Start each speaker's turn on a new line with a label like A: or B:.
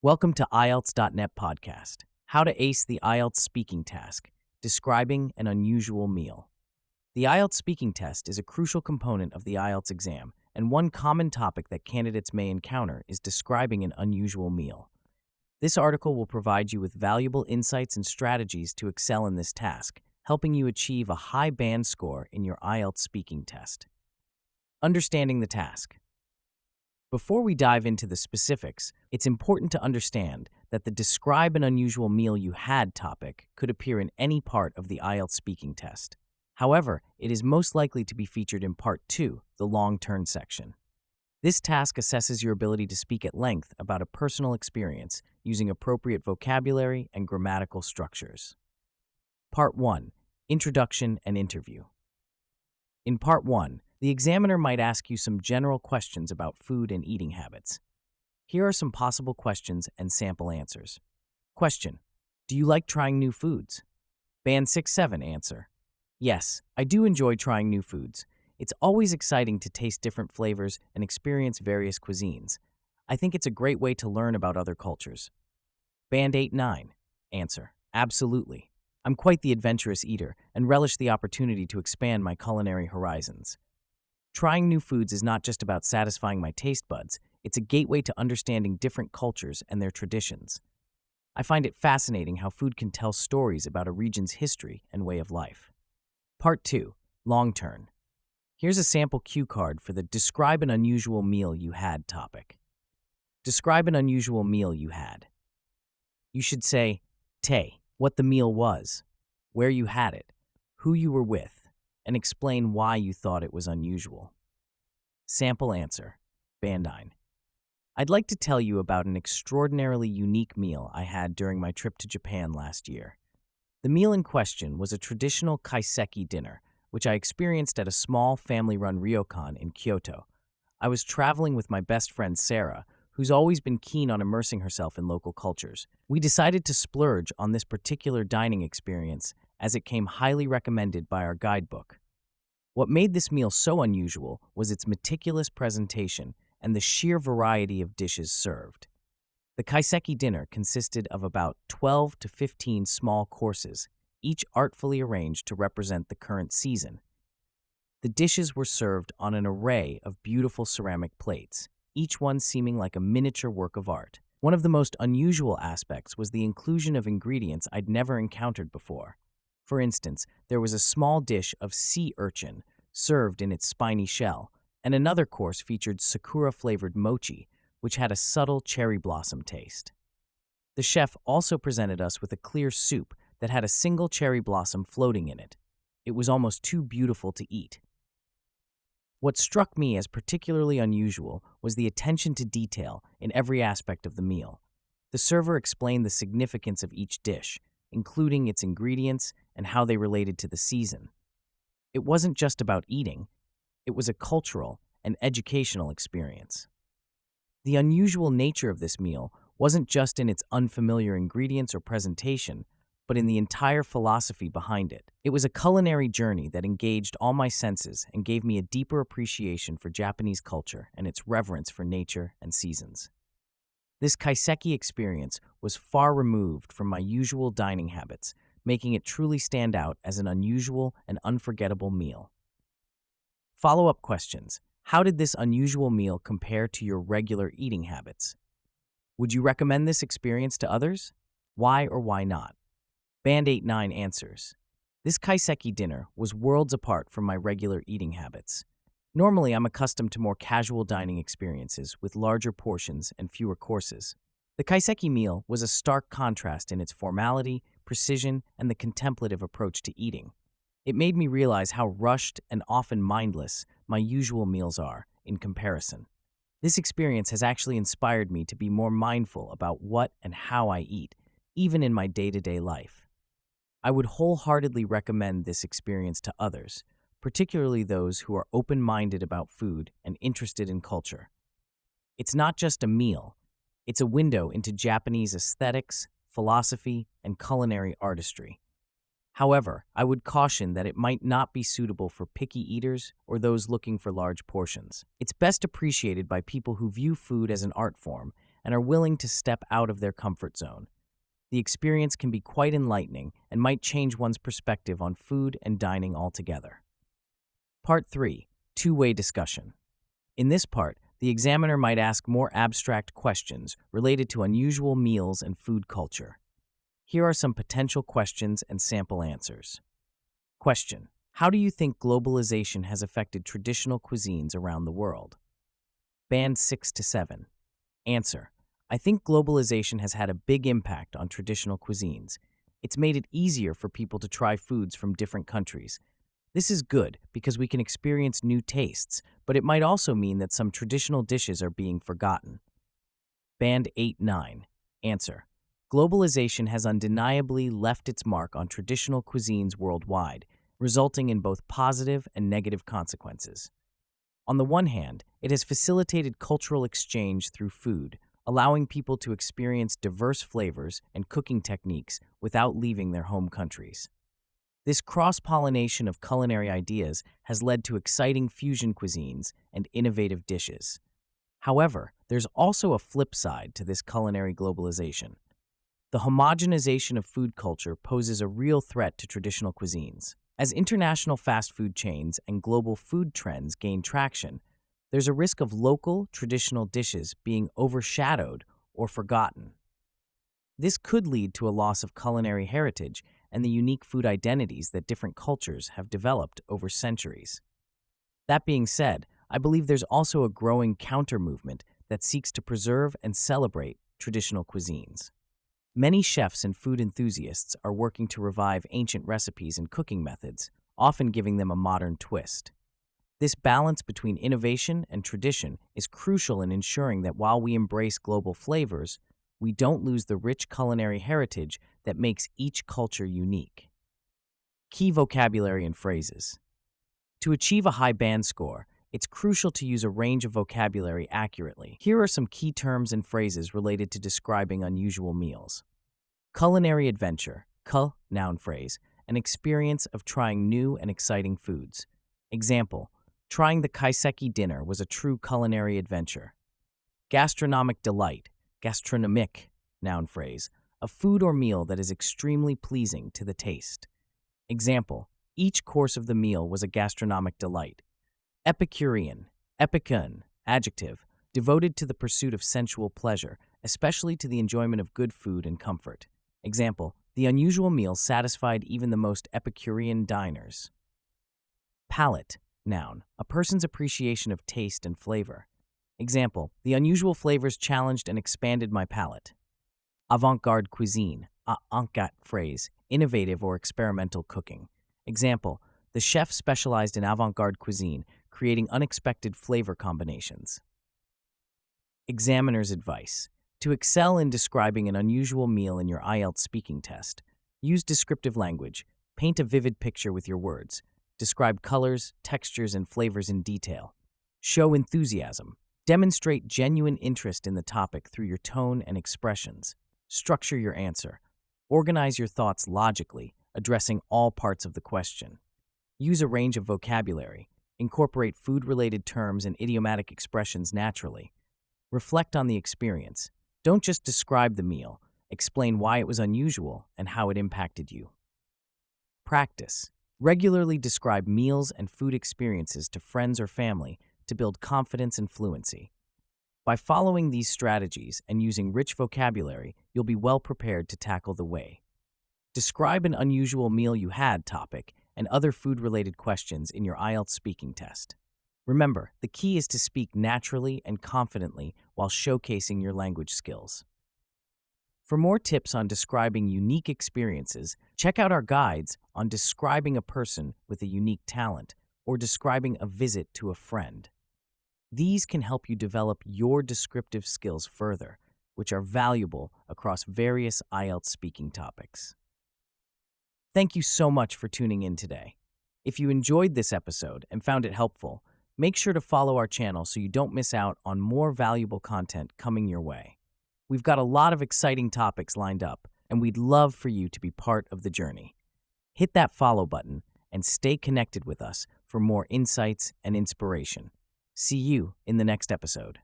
A: Welcome to IELTS.net podcast, How to Ace the IELTS Speaking Task, Describing an Unusual Meal. The IELTS speaking test is a crucial component of the IELTS exam, and one common topic that candidates may encounter is describing an unusual meal. This article will provide you with valuable insights and strategies to excel in this task, helping you achieve a high band score in your IELTS speaking test. Understanding the task. Before we dive into the specifics, it's important to understand that the Describe an Unusual Meal You Had topic could appear in any part of the IELTS speaking test. However, it is most likely to be featured in Part 2, the Long Turn section. This task assesses your ability to speak at length about a personal experience using appropriate vocabulary and grammatical structures. Part 1, Introduction and Interview. In Part 1, the examiner might ask you some general questions about food and eating habits. Here are some possible questions and sample answers. Question: do you like trying new foods? Band 6-7 answer: yes, I do enjoy trying new foods. It's always exciting to taste different flavors and experience various cuisines. I think it's a great way to learn about other cultures. Band 8-9 answer: absolutely. I'm quite the adventurous eater and relish the opportunity to expand my culinary horizons. Trying new foods is not just about satisfying my taste buds, it's a gateway to understanding different cultures and their traditions. I find it fascinating how food can tell stories about a region's history and way of life. Part 2, Long Turn. Here's a sample cue card for the Describe an Unusual Meal You Had topic. Describe an unusual meal you had. You should say, what the meal was, where you had it, who you were with, and explain why you thought it was unusual. Sample answer, Band 9. I'd like to tell you about an extraordinarily unique meal I had during my trip to Japan last year. The meal in question was a traditional kaiseki dinner, which I experienced at a small family-run ryokan in Kyoto. I was traveling with my best friend Sarah, who's always been keen on immersing herself in local cultures. We decided to splurge on this particular dining experience as it came highly recommended by our guidebook. What made this meal so unusual was its meticulous presentation and the sheer variety of dishes served. The kaiseki dinner consisted of about 12 to 15 small courses, each artfully arranged to represent the current season. The dishes were served on an array of beautiful ceramic plates, each one seeming like a miniature work of art. One of the most unusual aspects was the inclusion of ingredients I'd never encountered before. For instance, there was a small dish of sea urchin served in its spiny shell, and another course featured sakura-flavored mochi, which had a subtle cherry blossom taste. The chef also presented us with a clear soup that had a single cherry blossom floating in it. It was almost too beautiful to eat. What struck me as particularly unusual was the attention to detail in every aspect of the meal. The server explained the significance of each dish, including its ingredients and how they related to the season. It wasn't just about eating, it was a cultural and educational experience. The unusual nature of this meal wasn't just in its unfamiliar ingredients or presentation, but in the entire philosophy behind it. It was a culinary journey that engaged all my senses and gave me a deeper appreciation for Japanese culture and its reverence for nature and seasons. This kaiseki experience was far removed from my usual dining habits, making it truly stand out as an unusual and unforgettable meal. Follow-up questions. How did this unusual meal compare to your regular eating habits? Would you recommend this experience to others? Why or why not? Band 8-9 answers: this kaiseki dinner was worlds apart from my regular eating habits. Normally, I'm accustomed to more casual dining experiences with larger portions and fewer courses. The kaiseki meal was a stark contrast in its formality, precision, and the contemplative approach to eating. It made me realize how rushed and often mindless my usual meals are in comparison. This experience has actually inspired me to be more mindful about what and how I eat, even in my day-to-day life. I would wholeheartedly recommend this experience to others, particularly those who are open-minded about food and interested in culture. It's not just a meal, it's a window into Japanese aesthetics, philosophy, and culinary artistry. However, I would caution that it might not be suitable for picky eaters or those looking for large portions. It's best appreciated by people who view food as an art form and are willing to step out of their comfort zone. The experience can be quite enlightening and might change one's perspective on food and dining altogether. Part 3. Two-way discussion. In this part, the examiner might ask more abstract questions related to unusual meals and food culture. Here are some potential questions and sample answers. Question: how do you think globalization has affected traditional cuisines around the world? Band 6 to 7. Answer: I think globalization has had a big impact on traditional cuisines. It's made it easier for people to try foods from different countries. This is good because we can experience new tastes, but it might also mean that some traditional dishes are being forgotten. Band 8-9. Answer: globalization has undeniably left its mark on traditional cuisines worldwide, resulting in both positive and negative consequences. On the one hand, it has facilitated cultural exchange through food, allowing people to experience diverse flavors and cooking techniques without leaving their home countries. This cross-pollination of culinary ideas has led to exciting fusion cuisines and innovative dishes. However, there's also a flip side to this culinary globalization. The homogenization of food culture poses a real threat to traditional cuisines. As international fast food chains and global food trends gain traction, there's a risk of local, traditional dishes being overshadowed or forgotten. This could lead to a loss of culinary heritage and the unique food identities that different cultures have developed over centuries. That being said, I believe there's also a growing counter-movement that seeks to preserve and celebrate traditional cuisines. Many chefs and food enthusiasts are working to revive ancient recipes and cooking methods, often giving them a modern twist. This balance between innovation and tradition is crucial in ensuring that while we embrace global flavors, we don't lose the rich culinary heritage that makes each culture unique. Key vocabulary and phrases. To achieve a high band score, it's crucial to use a range of vocabulary accurately. Here are some key terms and phrases related to describing unusual meals. Culinary adventure, noun phrase, an experience of trying new and exciting foods. Example: trying the kaiseki dinner was a true culinary adventure. Gastronomic delight, gastronomique, noun phrase, a food or meal that is extremely pleasing to the taste. Example: each course of the meal was a gastronomic delight. Epicurean, epicun, adjective, devoted to the pursuit of sensual pleasure, especially to the enjoyment of good food and comfort. Example: the unusual meal satisfied even the most Epicurean diners. Palate, noun, a person's appreciation of taste and flavor. Example: the unusual flavors challenged and expanded my palate. Avant-garde cuisine, avant-garde phrase, innovative or experimental cooking. Example: the chef specialized in avant-garde cuisine, creating unexpected flavor combinations. Examiner's advice. To excel in describing an unusual meal in your IELTS speaking test, use descriptive language, paint a vivid picture with your words, describe colors, textures, and flavors in detail. Show enthusiasm. Demonstrate genuine interest in the topic through your tone and expressions. Structure your answer. Organize your thoughts logically, addressing all parts of the question. Use a range of vocabulary. Incorporate food-related terms and idiomatic expressions naturally. Reflect on the experience. Don't just describe the meal. Explain why it was unusual and how it impacted you. Practice. Regularly describe meals and food experiences to friends or family to build confidence and fluency. By following these strategies and using rich vocabulary, you'll be well prepared to tackle the way. Describe an unusual meal you had topic and other food-related questions in your IELTS speaking test. Remember, the key is to speak naturally and confidently while showcasing your language skills. For more tips on describing unique experiences, check out our guides on describing a person with a unique talent or describing a visit to a friend. These can help you develop your descriptive skills further, which are valuable across various IELTS speaking topics. Thank you so much for tuning in today. If you enjoyed this episode and found it helpful, make sure to follow our channel so you don't miss out on more valuable content coming your way. We've got a lot of exciting topics lined up, and we'd love for you to be part of the journey. Hit that follow button and stay connected with us for more insights and inspiration. See you in the next episode.